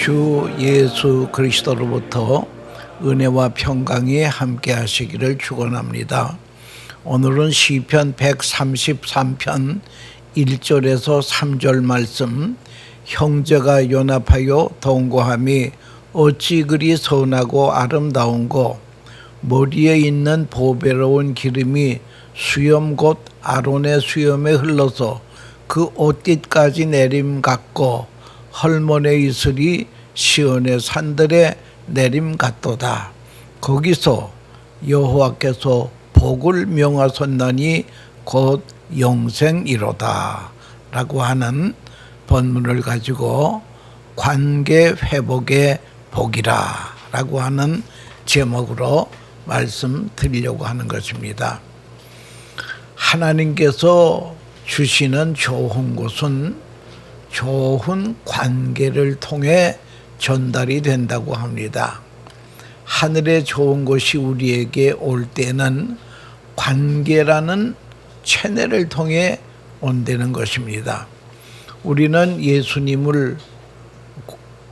주 예수 그리스도로부터 은혜와 평강이 함께 하시기를 축원합니다. 오늘은 시편 133편 1절에서 3절 말씀. 형제가 연합하여 동거함이 어찌 그리 선하고 아름다운고, 머리에 있는 보배로운 기름이 수염 곧 아론의 수염에 흘러서 그 옷깃까지 내림 같고, 헐몬의 이슬이 시온의 산들에 내림 같도다. 거기서 여호와께서 복을 명하셨나니 곧 영생이로다 라고 하는 본문을 가지고 관계 회복의 복이라 라고 하는 제목으로 말씀드리려고 하는 것입니다. 하나님께서 주시는 좋은 것은 좋은 관계를 통해 전달이 된다고 합니다. 하늘에 좋은 것이 우리에게 올 때는 관계라는 채널을 통해 온다는 것입니다. 우리는 예수님을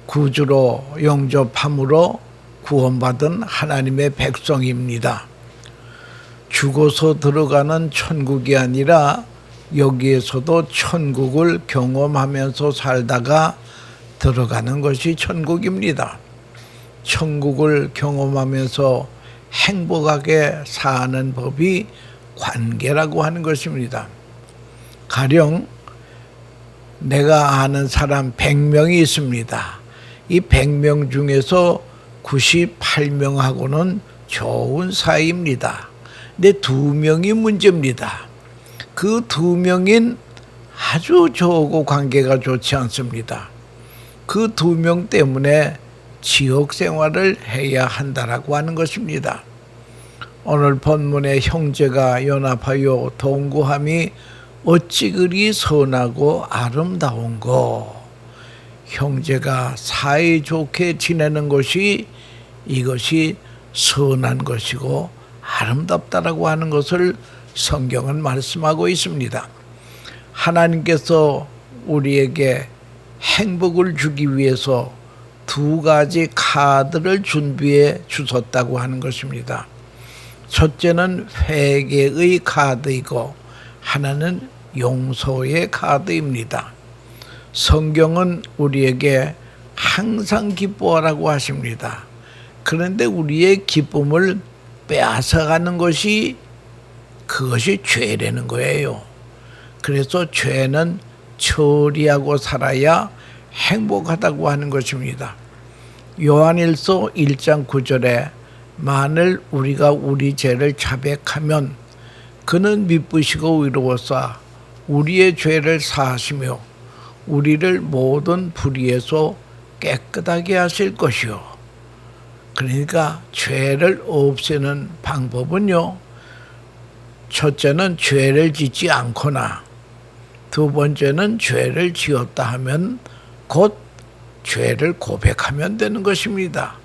구주로 영접함으로 구원받은 하나님의 백성입니다. 죽어서 들어가는 천국이 아니라 여기에서도 천국을 경험하면서 살다가 들어가는 것이 천국입니다. 천국을 경험하면서 행복하게 사는 법이 관계라고 하는 것입니다. 가령 내가 아는 사람 100명이 있습니다. 이 100명 중에서 98명하고는 좋은 사이입니다. 근데 2명이 문제입니다. 그 2명인 아주 저하고 관계가 좋지 않습니다. 그 2명 때문에 지옥 생활을 해야 한다라고 하는 것입니다. 오늘 본문의 형제가 연합하여 동거함이 어찌 그리 선하고 아름다운고, 형제가 사이좋게 지내는 것이 이것이 선한 것이고 아름답다라고 하는 것을 성경은 말씀하고 있습니다. 하나님께서 우리에게 행복을 주기 위해서 2가지 카드를 준비해 주셨다고 하는 것입니다. 첫째는 회개의 카드이고 하나는 용서의 카드입니다. 성경은 우리에게 항상 기뻐하라고 하십니다. 그런데 우리의 기쁨을 빼앗아가는 것이 그것이 죄라는 거예요. 그래서 죄는 처리하고 살아야 행복하다고 하는 것입니다. 요한일서 1장 9절에 만일 우리가 우리 죄를 자백하면 그는 미쁘시고 의로워서 우리의 죄를 사하시며 우리를 모든 불의에서 깨끗하게 하실 것이요. 그러니까 죄를 없애는 방법은요, 첫째는 죄를 짓지 않거나, 2번째는 죄를 지었다 하면 곧 죄를 고백하면 되는 것입니다.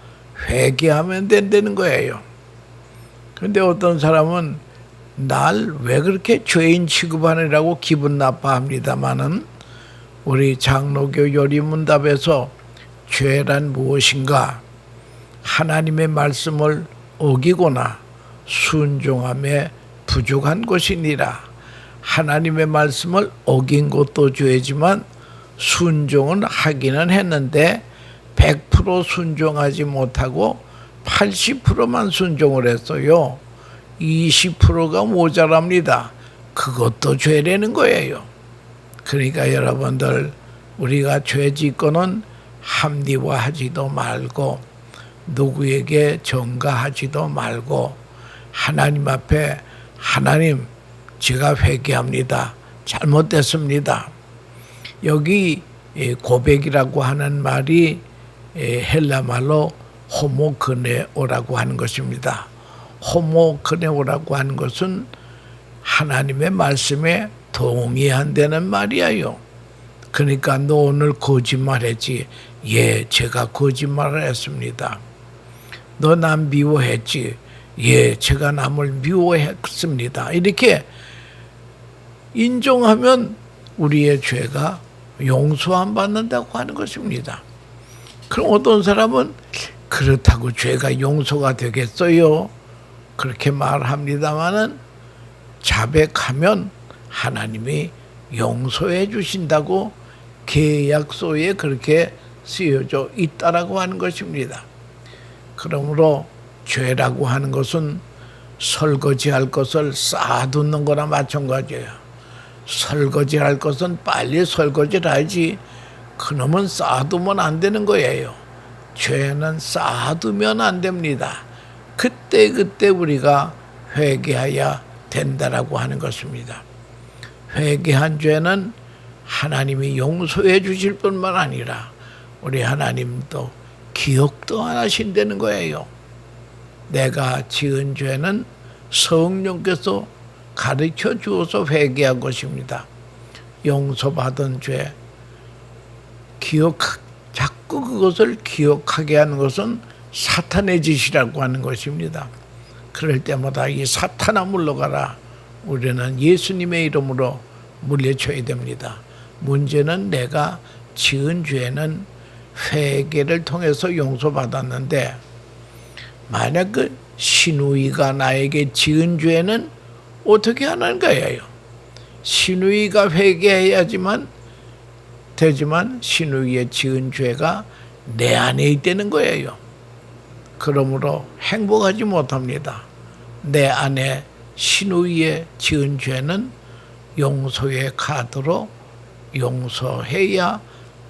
회개하면 된다는 거예요. 그런데 어떤 사람은 날 왜 그렇게 죄인 취급하느라고 기분 나빠합니다마는, 우리 장로교 요리문답에서 죄란 무엇인가, 하나님의 말씀을 어기거나 순종함에 부족한 것이니라. 하나님의 말씀을 어긴 것도 죄지만 순종은 하기는 했는데 100% 순종하지 못하고 80%만 순종을 했어요. 20%가 모자랍니다. 그것도 죄라는 거예요. 그러니까 여러분들, 우리가 죄 짓고는 합리화하지도 말고 누구에게 전가하지도 말고 하나님 앞에, 하나님 제가 회개합니다. 잘못됐습니다. 여기 고백이라고 하는 말이 헬라말로 호모그네오라고 하는 것입니다. 호모그네오라고 하는 것은 하나님의 말씀에 동의한다는 말이에요. 그러니까 너 오늘 거짓말했지? 예, 제가 거짓말을 했습니다. 너 남 미워했지? 예, 제가 남을 미워했습니다. 이렇게 인정하면 우리의 죄가 용서 안 받는다고 하는 것입니다. 그럼 어떤 사람은 그렇다고 죄가 용서가 되겠어요? 그렇게 말합니다마는 자백하면 하나님이 용서해 주신다고 계약서에 그렇게 쓰여져 있다라고 하는 것입니다. 그러므로 죄라고 하는 것은 설거지할 것을 쌓아두는 거나 마찬가지예요. 설거지할 것은 빨리 설거지를 하지 그놈은 쌓아두면 안 되는 거예요. 죄는 쌓아두면 안 됩니다. 그때 우리가 회개해야 된다라고 하는 것입니다. 회개한 죄는 하나님이 용서해 주실 뿐만 아니라 우리 하나님도 기억도 안 하신다는 거예요. 내가 지은 죄는 성령께서 가르쳐 주어서 회개한 것입니다. 용서받은 죄, 자꾸 그것을 기억하게 하는 것은 사탄의 짓이라고 하는 것입니다. 그럴 때마다 이 사탄아 물러가라. 우리는 예수님의 이름으로 물리쳐야 됩니다. 문제는 내가 지은 죄는 회개를 통해서 용서받았는데 만약 그 시누이가 나에게 지은 죄는 어떻게 하는 거예요? 시누이가 회개해야지만 되지만 시누이의 지은 죄가 내 안에 있다는 거예요. 그러므로 행복하지 못합니다. 내 안에 시누이의 지은 죄는 용서의 카드로 용서해야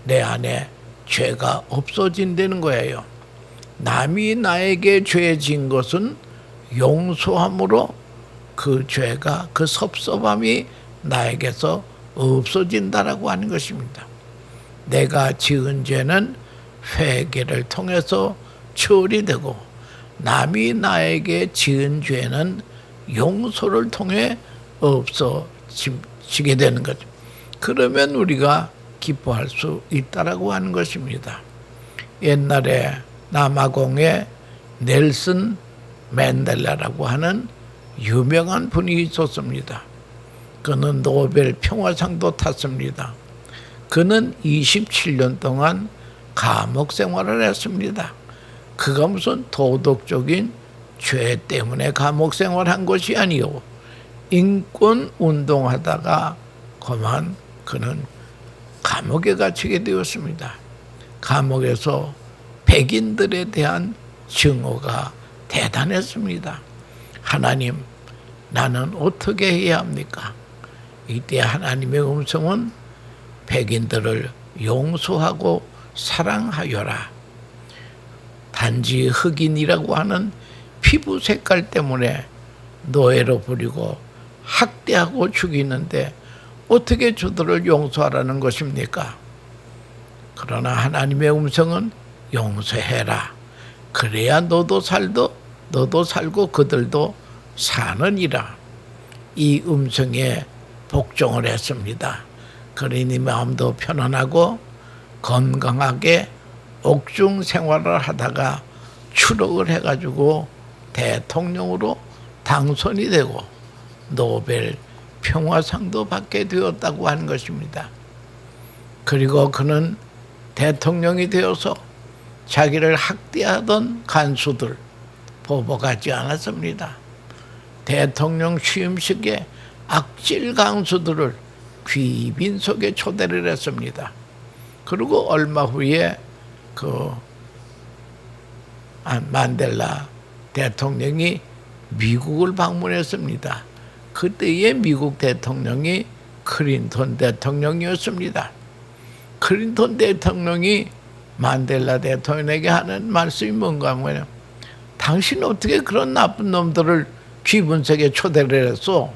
내 안에 죄가 없어진다는 거예요. 남이 나에게 죄 진 것은 용서함으로 그 죄가 그 섭섭함이 나에게서 없어진다라고 하는 것입니다. 내가 지은 죄는 회개를 통해서 처리되고 남이 나에게 지은 죄는 용서를 통해 없어지게 되는 거죠. 그러면 우리가 기뻐할 수 있다라고 하는 것입니다. 옛날에 남아공에 넬슨 맨델라라고 하는 유명한 분이 있었습니다. 그는 노벨 평화상도 탔습니다. 그는 27년 동안 감옥 생활을 했습니다. 그가 무슨 도덕적인 죄 때문에 감옥 생활한 것이 아니요. 인권 운동하다가 그만 그는 감옥에 갇히게 되었습니다. 감옥에서 백인들에 대한 증오가 대단했습니다. 하나님, 나는 어떻게 해야 합니까? 이때 하나님의 음성은 백인들을 용서하고 사랑하여라. 단지 흑인이라고 하는 피부 색깔 때문에 노예로 부리고 학대하고 죽이는데 어떻게 저들을 용서하라는 것입니까? 그러나 하나님의 음성은 용서해라. 그래야 너도 살고 그들도 사느니라. 이 음성에 복종을 했습니다. 그러니 마음도 편안하고 건강하게 옥중 생활을 하다가 추록을 해가지고 대통령으로 당선이 되고 노벨 평화상도 받게 되었다고 하는 것입니다. 그리고 그는 대통령이 되어서 자기를 학대하던 간수들 보복하지 않았습니다. 대통령 취임식에 악질 간수들을 귀빈석에 초대를 했습니다. 그리고 얼마 후에 그 만델라 대통령이 미국을 방문했습니다. 그때의 미국 대통령이 클린턴 대통령이었습니다. 클린턴 대통령이 만델라 대통령에게 하는 말씀이 뭔가 하면 당신 어떻게 그런 나쁜 놈들을 귀분석에 초대를 했어?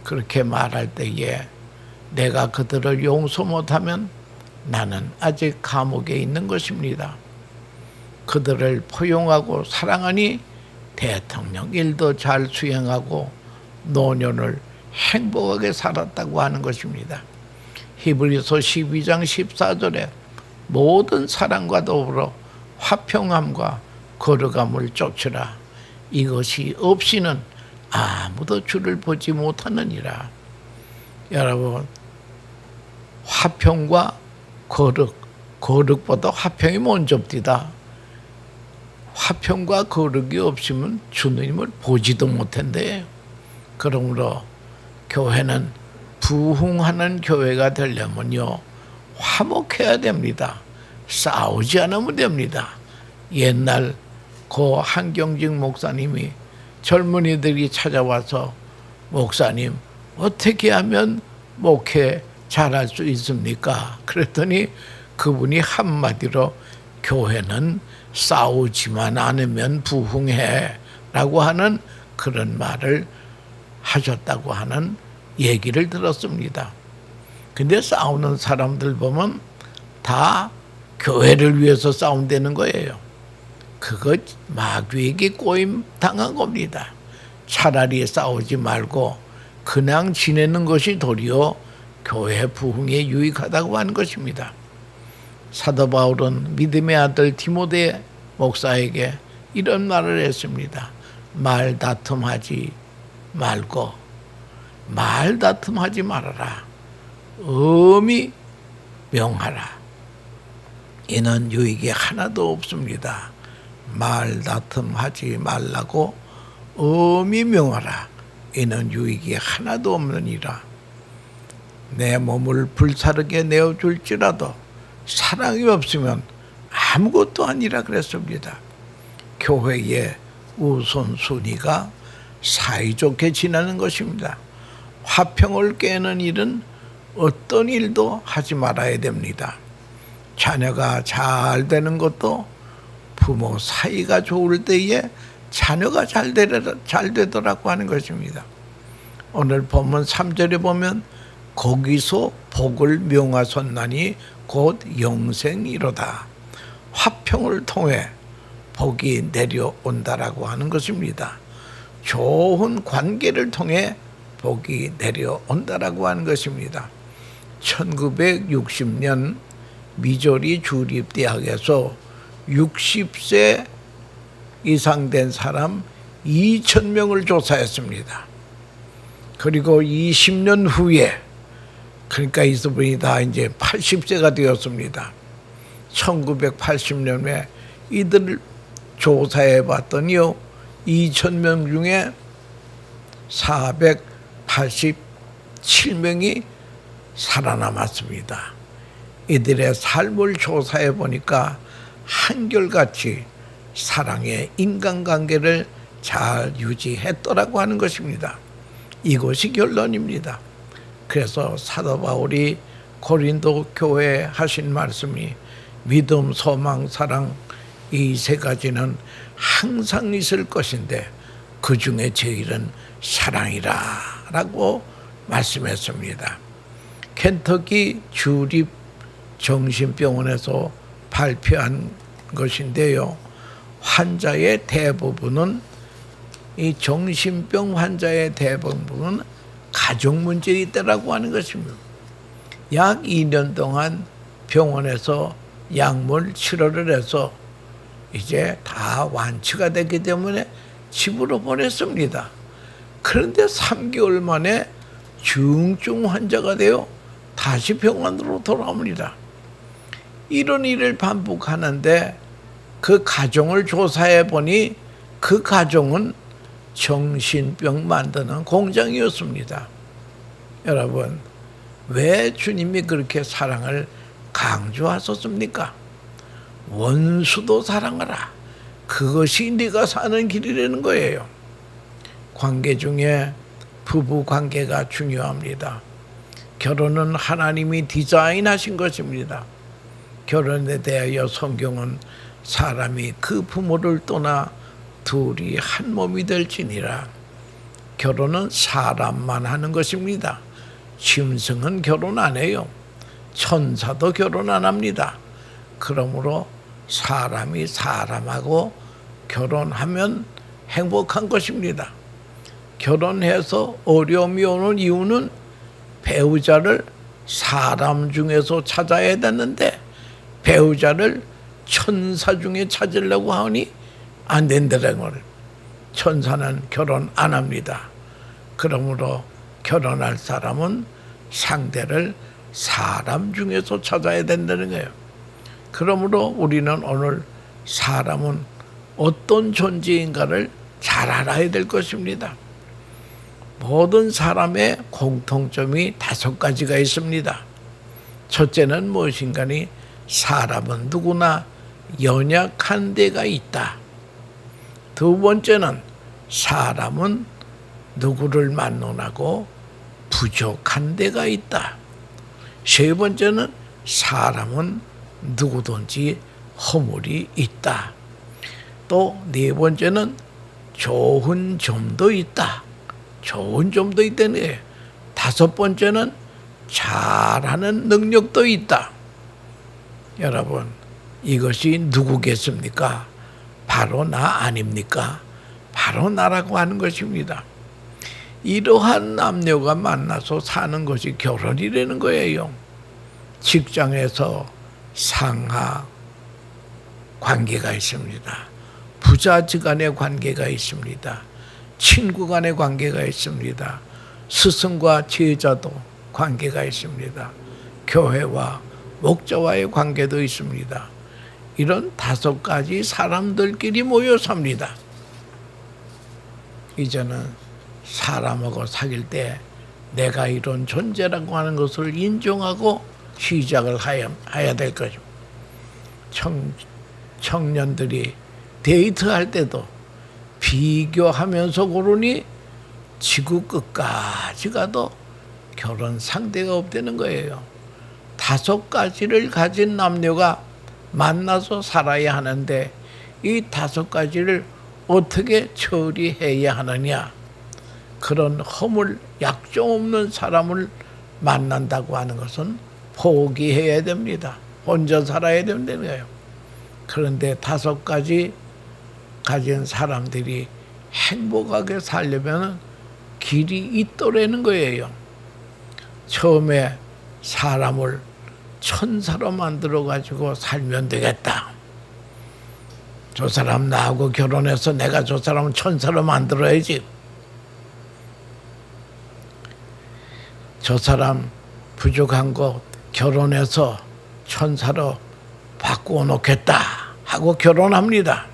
그렇게 말할 때에 내가 그들을 용서 못하면 나는 아직 감옥에 있는 것입니다. 그들을 포용하고 사랑하니 대통령 일도 잘 수행하고 노년을 행복하게 살았다고 하는 것입니다. 히브리서 12장 14절에 모든 사랑과 더불어 화평함과 거룩함을 쫓으라. 이것이 없이는 아무도 주를 보지 못하느니라. 여러분, 화평과 거룩, 거룩보다 화평이 먼저입니다. 화평과 거룩이 없으면 주님을 보지도 못한대요. 그러므로 교회는 부흥하는 교회가 되려면요, 화목해야 됩니다. 싸우지 않으면 됩니다. 옛날 고 한경직 목사님이 젊은이들이 찾아와서 목사님 어떻게 하면 목회 잘할 수 있습니까? 그랬더니 그분이 한마디로 교회는 싸우지만 않으면 부흥해 라고 하는 그런 말을 하셨다고 하는 얘기를 들었습니다. 근데 싸우는 사람들 보면 다 교회를 위해서 싸운다는 거예요. 그거 마귀에게 꼬임 당한 겁니다. 차라리 싸우지 말고 그냥 지내는 것이 도리어 교회 부흥에 유익하다고 하는 것입니다. 사도 바울은 믿음의 아들 디모데 목사에게 이런 말을 했습니다. 말다툼하지 말고 말다툼하지 말아라. 엄히 명하라. 이는 유익이 하나도 없습니다. 말다툼하지 말라고 엄히 명하라. 이는 유익이 하나도 없느니라. 내 몸을 불사르게 내어줄지라도 사랑이 없으면 아무것도 아니라 그랬습니다. 교회의 우선순위가 사이좋게 지내는 것입니다. 화평을 깨는 일은 어떤 일도 하지 말아야 됩니다. 자녀가 잘 되는 것도 부모 사이가 좋을 때에 자녀가 잘 되더라고 하는 것입니다. 오늘 본문 3절에 보면 거기서 복을 명하셨나니 곧 영생이로다. 화평을 통해 복이 내려온다라고 하는 것입니다. 좋은 관계를 통해 복이 내려온다라고 하는 것입니다. 1960년 미조리 주립대학에서 60세 이상 된 사람 2,000명을 조사했습니다. 그리고 20년 후에, 그러니까 이분이 다 이제 80세가 되었습니다. 1980년에 이들을 조사해 봤더니요, 2,000명 중에 487명이 살아남았습니다. 이들의 삶을 조사해 보니까 한결같이 사랑의 인간관계를 잘 유지했더라고 하는 것입니다. 이것이 결론입니다. 그래서 사도 바울이 고린도 교회에 하신 말씀이 믿음, 소망, 사랑 이 세 가지는 항상 있을 것인데 그 중에 제일은 사랑이라 라고 말씀했습니다. 켄터키 주립 정신병원에서 발표한 것인데요. 환자의 대부분은, 이 정신병 환자의 대부분은 가족 문제가 있다라고 하는 것입니다. 약 2년 동안 병원에서 약물 치료를 해서 이제 다 완치가 됐기 때문에 집으로 보냈습니다. 그런데 3개월 만에 중증 환자가 되어 다시 병원으로 돌아옵니다. 이런 일을 반복하는데 그 가정을 조사해 보니 그 가정은 정신병 만드는 공장이었습니다. 여러분, 왜 주님이 그렇게 사랑을 강조하셨습니까? 원수도 사랑하라. 그것이 네가 사는 길이라는 거예요. 관계 중에 부부 관계가 중요합니다. 결혼은 하나님이 디자인하신 것입니다. 결혼에 대하여 성경은 사람이 그 부모를 떠나 둘이 한 몸이 될지니라. 결혼은 사람만 하는 것입니다. 짐승은 결혼 안 해요. 천사도 결혼 안 합니다. 그러므로 사람이 사람하고 결혼하면 행복한 것입니다. 결혼해서 어려움이 오는 이유는 배우자를 사람 중에서 찾아야 되는데 배우자를 천사 중에 찾으려고 하니 안 된다는 걸. 천사는 결혼 안 합니다. 그러므로 결혼할 사람은 상대를 사람 중에서 찾아야 된다는 거예요. 그러므로 우리는 오늘 사람은 어떤 존재인가를 잘 알아야 될 것입니다. 모든 사람의 공통점이 5가지가 있습니다. 첫째는 무엇인가니 사람은 누구나 연약한 데가 있다. 두 번째는 사람은 누구를 만나고 부족한 데가 있다. 세 번째는 사람은 누구든지 허물이 있다. 또 네 번째는 좋은 점도 있다. 좋은 점도 있다는 거예요. 다섯 번째는 잘하는 능력도 있다. 여러분, 이것이 누구겠습니까? 바로 나 아닙니까? 바로 나라고 하는 것입니다. 이러한 남녀가 만나서 사는 것이 결혼이라는 거예요. 직장에서 상하 관계가 있습니다. 부자지간의 관계가 있습니다. 친구 간의 관계가 있습니다. 스승과 제자도 관계가 있습니다. 교회와 목자와의 관계도 있습니다. 이런 5가지 사람들끼리 모여 삽니다. 이제는 사람하고 사귈 때 내가 이런 존재라고 하는 것을 인정하고 시작을 해야 될 것입니다. 청년들이 데이트할 때도 비교하면서 고르니 지구 끝까지 가도 결혼 상대가 없다는 거예요. 5가지를 가진 남녀가 만나서 살아야 하는데 이 5가지를 어떻게 처리해야 하느냐. 그런 허물 약점 없는 사람을 만난다고 하는 것은 포기해야 됩니다. 혼자 살아야 된다는 거예요. 그런데 5가지 가진 사람들이 행복하게 살려면 길이 있더라는 거예요. 처음에 사람을 천사로 만들어 가지고 살면 되겠다. 저 사람 나하고 결혼해서 내가 저 사람을 천사로 만들어야지. 저 사람 부족한 거 결혼해서 천사로 바꾸어 놓겠다 하고 결혼합니다.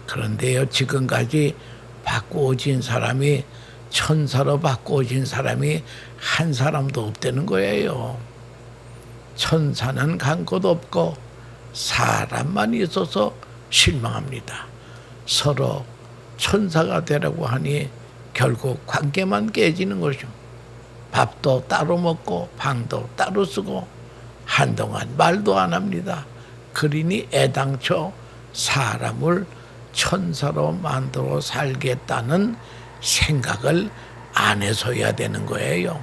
그런데요, 지금까지 바꾸어진 사람이 천사로 바꾸어진 사람이 한 사람도 없다는 거예요. 천사는 간 곳 없고 사람만 있어서 실망합니다. 서로 천사가 되라고 하니 결국 관계만 깨지는 것이죠. 밥도 따로 먹고 방도 따로 쓰고 한동안 말도 안 합니다. 그러니 애당초 사람을 천사로 만들어 살겠다는 생각을 안 해서야 되는 거예요.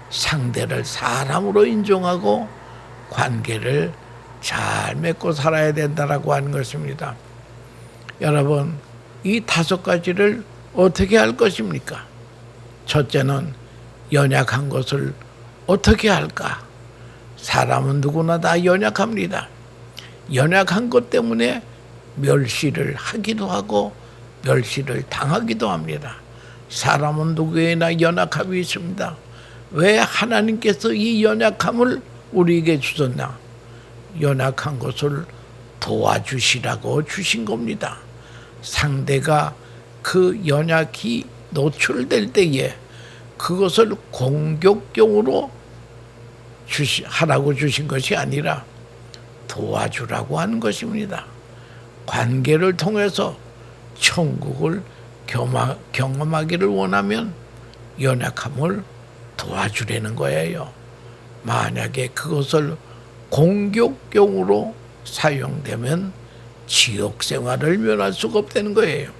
상대를 사람으로 인정하고 관계를 잘 맺고 살아야 된다라고 하는 것입니다. 여러분, 이 5가지를 어떻게 할 것입니까? 첫째는 연약한 것을 어떻게 할까? 사람은 누구나 다 연약합니다. 연약한 것 때문에 멸시를 하기도 하고 멸시를 당하기도 합니다. 사람은 누구에나 연약함이 있습니다. 왜 하나님께서 이 연약함을 우리에게 주셨나? 연약한 것을 도와주시라고 주신 겁니다. 상대가 그 연약이 노출될 때에 그것을 공격용으로 하라고 주신 것이 아니라 도와주라고 하는 것입니다. 관계를 통해서 천국을 경험하기를 원하면 연약함을 도와주려는 거예요. 만약에 그것을 공격용으로 사용되면 지옥 생활을 면할 수가 없다는 거예요.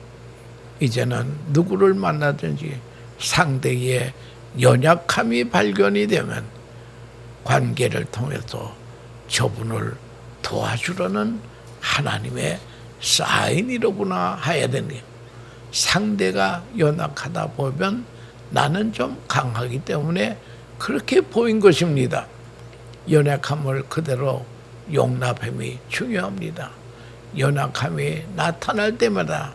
이제는 누구를 만나든지 상대의 연약함이 발견이 되면 관계를 통해서 저분을 도와주려는 하나님의 사인이로구나 해야 되는 거예요. 상대가 연약하다 보면 나는 좀 강하기 때문에 그렇게 보인 것입니다. 연약함을 그대로 용납함이 중요합니다. 연약함이 나타날 때마다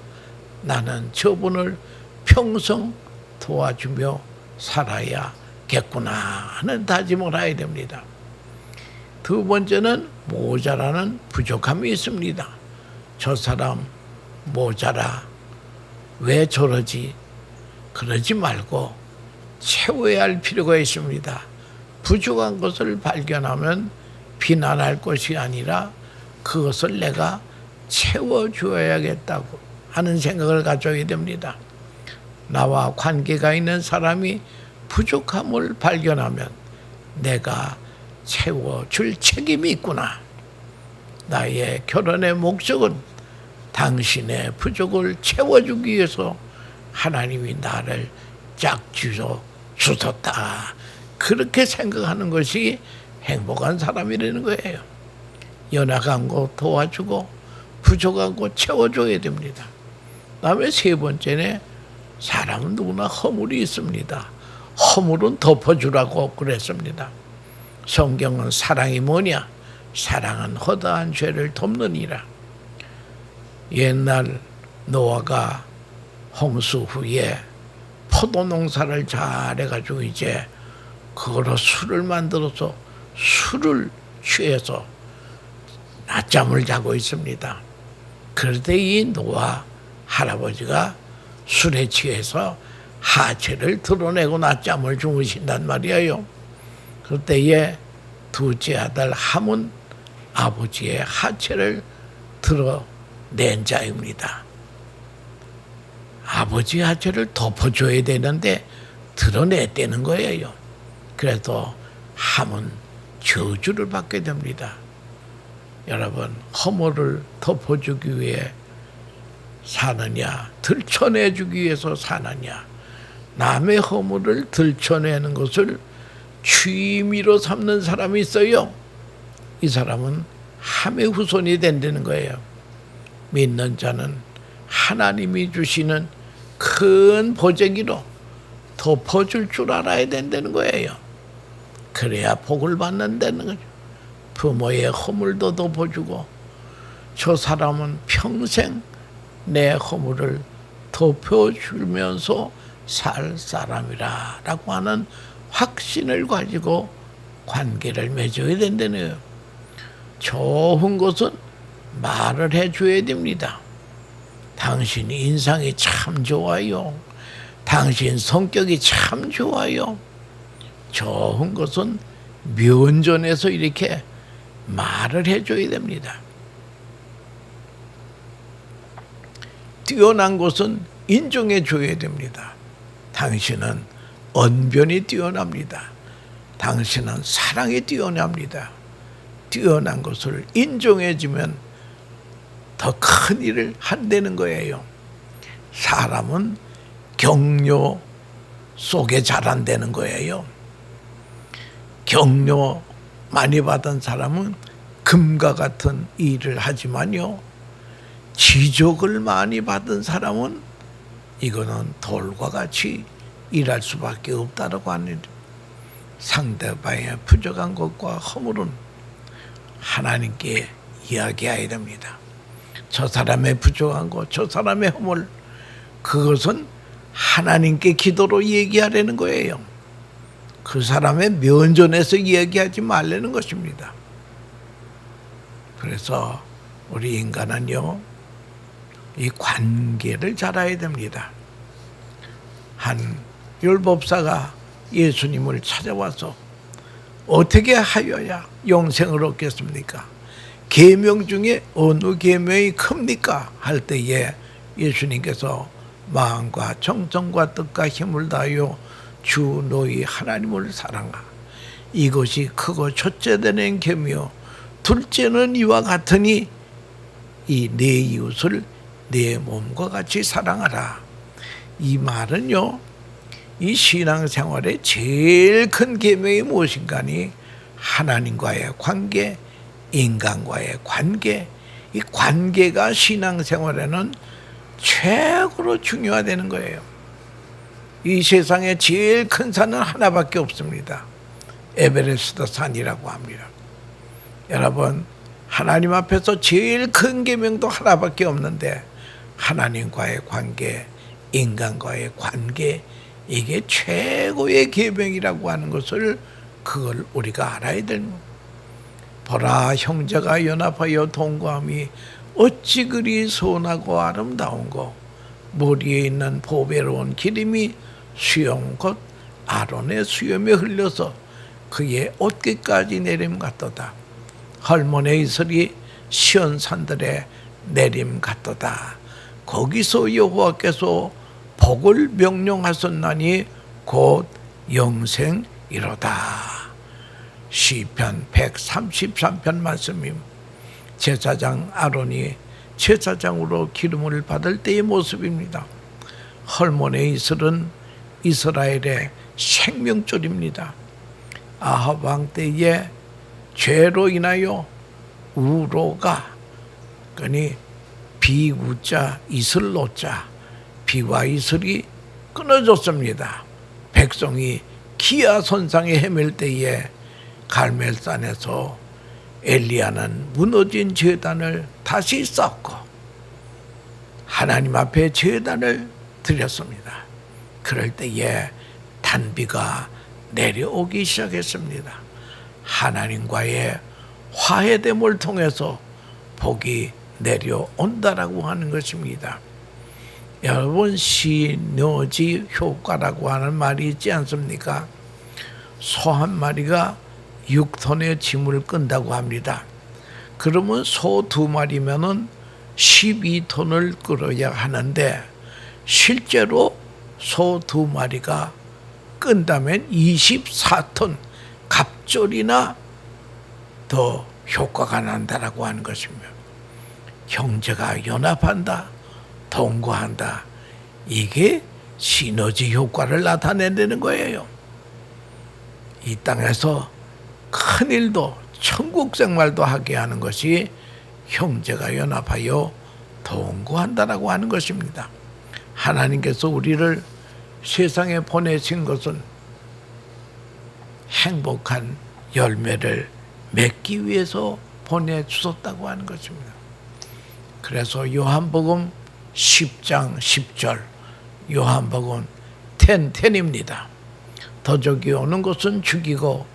나는 저분을 평생 도와주며 살아야겠구나 하는 다짐을 해야 됩니다. 두 번째는 모자라는 부족함이 있습니다. 저 사람 모자라, 왜 저러지? 그러지 말고 채워야 할 필요가 있습니다. 부족한 것을 발견하면 비난할 것이 아니라 그것을 내가 채워줘야겠다고 하는 생각을 가져야 됩니다. 나와 관계가 있는 사람이 부족함을 발견하면 내가 채워줄 책임이 있구나. 나의 결혼의 목적은 당신의 부족을 채워주기 위해서 하나님이 나를 짝지어 주셨다. 그렇게 생각하는 것이 행복한 사람이라는 거예요. 연약한 거 도와주고 부족한 거 채워줘야 됩니다. 다음에 세 번째는 사람은 누구나 허물이 있습니다. 허물은 덮어주라고 그랬습니다. 성경은 사랑이 뭐냐? 사랑은 허다한 죄를 덮느니라. 옛날 노아가 홍수 후에 포도 농사를 잘해가지고 이제 그거로 술을 만들어서 술을 취해서 낮잠을 자고 있습니다. 그럴 때 이 노아 할아버지가 술에 취해서 하체를 드러내고 낮잠을 주무신단 말이에요. 그때에 둘째 아들 함은 아버지의 하체를 드러낸 자입니다. 아버지 하체를 덮어줘야 되는데 드러냈다는 거예요. 그래서 함은 저주를 받게 됩니다. 여러분, 허물을 덮어주기 위해 사느냐, 들춰내주기 위해서 사느냐, 남의 허물을 들춰내는 것을 취미로 삼는 사람이 있어요. 이 사람은 함의 후손이 된다는 거예요. 믿는 자는 하나님이 주시는 큰 보재기로 덮어줄 줄 알아야 된다는 거예요. 그래야 복을 받는다는 거죠. 부모의 허물도 덮어주고 저 사람은 평생 내 허물을 덮어주면서 살 사람이라 라고 하는 확신을 가지고 관계를 맺어야 된다는 거예요. 좋은 것은 말을 해줘야 됩니다. 당신 인상이 참 좋아요. 당신 성격이 참 좋아요. 좋은 것은 면전에서 이렇게 말을 해줘야 됩니다. 뛰어난 것은 인정해 줘야 됩니다. 당신은 언변이 뛰어납니다. 당신은 사랑이 뛰어납니다. 뛰어난 것을 인정해 주면 더 큰 일을 한다는 거예요. 사람은 격려 속에 자란다는 거예요. 격려 많이 받은 사람은 금과 같은 일을 하지만요, 지적을 많이 받은 사람은 이거는 돌과 같이 일할 수밖에 없다라고 하는, 상대방의 부족한 것과 허물은 하나님께 이야기해야 됩니다. 저 사람의 부족한 것, 저 사람의 허물, 그것은 하나님께 기도로 얘기하라는 거예요. 그 사람의 면전에서 이야기하지 말라는 것입니다. 그래서 우리 인간은요, 이 관계를 잘 알아야 됩니다. 한 율법사가 예수님을 찾아와서 어떻게 하여야 영생을 얻겠습니까? 계명 중에 어느 계명이 큽니까? 할 때에 예수님께서 마음과 정성과 뜻과 힘을 다하여 주 너희 하나님을 사랑하. 이것이 크고 첫째 되는 계명, 둘째는 이와 같으니 이 내 이웃을 내 몸과 같이 사랑하라. 이 말은요, 이 신앙생활의 제일 큰 계명이 무엇인가니 하나님과의 관계, 인간과의 관계, 이 관계가 신앙생활에는 최고로 중요하다는 거예요. 이 세상에 제일 큰 산은 하나밖에 없습니다. 에베레스트 산이라고 합니다. 여러분, 하나님 앞에서 제일 큰 계명도 하나밖에 없는데 하나님과의 관계, 인간과의 관계, 이게 최고의 계명이라고 하는 것을, 그걸 우리가 알아야 됩니다. 보라, 형제가 연합하여 동거함이 어찌 그리 선하고 아름다운고. 머리에 있는 보배로운 기름이 수염 곧 아론의 수염에 흘려서 그의 어깨까지 내림 같도다. 헐몬의 이슬이 시온 산들에 내림 같도다. 거기서 여호와께서 복을 명령하셨나니 곧 영생이로다. 시편 133편 말씀임. 제사장 아론이 제사장으로 기름을 받을 때의 모습입니다. 헐몬의 이슬은 이스라엘의 생명줄입니다. 아합 왕 때에 죄로 인하여 우로가, 그니 비우자 이슬로자, 비와 이슬이 끊어졌습니다. 백성이 기아선상에 헤맬 때에 갈멜산에서 엘리야는 무너진 제단을 다시 쌓고 하나님 앞에 제단을 드렸습니다. 그럴 때에 단비가 내려오기 시작했습니다. 하나님과의 화해됨을 통해서 복이 내려온다라고 하는 것입니다. 여러분, 시너지 효과라고 하는 말이 있지 않습니까? 소 한 마리가 6톤의 짐을 끈다고 합니다. 그러면 소 2마리면은 12톤을 끌어야 하는데, 실제로 소 2마리가 끈다면 24톤 갑절이나 더 효과가 난다라고 하는 것입니다. 형제가 연합한다, 동거한다, 이게 시너지 효과를 나타내는 거예요. 이 땅에서 큰 일도 천국 생활도 하게 하는 것이 형제가 연합하여 동거한다라고 하는 것입니다. 하나님께서 우리를 세상에 보내신 것은 행복한 열매를 맺기 위해서 보내주셨다고 하는 것입니다. 그래서 요한복음 10장 10절, 요한복음 10:10입니다. 더족이 오는 것은 죽이고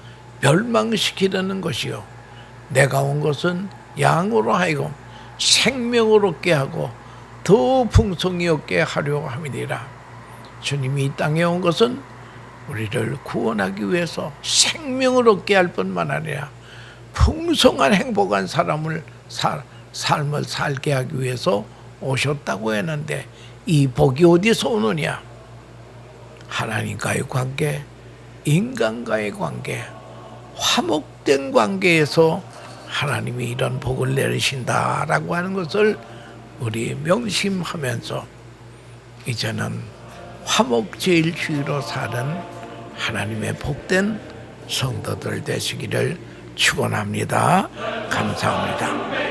멸망시키려는 것이요, 내가 온 것은 양으로 하여금 생명을 얻게 하고 더 풍성히 얻게 하려 함이니라. 주님이 이 땅에 온 것은 우리를 구원하기 위해서 생명을 얻게 할 뿐만 아니라 풍성한 행복한 삶을 살게 하기 위해서 오셨다고 했는데, 이 복이 어디서 오느냐? 하나님과의 관계, 인간과의 관계, 화목된 관계에서 하나님이 이런 복을 내리신다라고 하는 것을 우리 명심하면서 이제는 화목제일주의로 사는 하나님의 복된 성도들 되시기를 축원합니다. 감사합니다.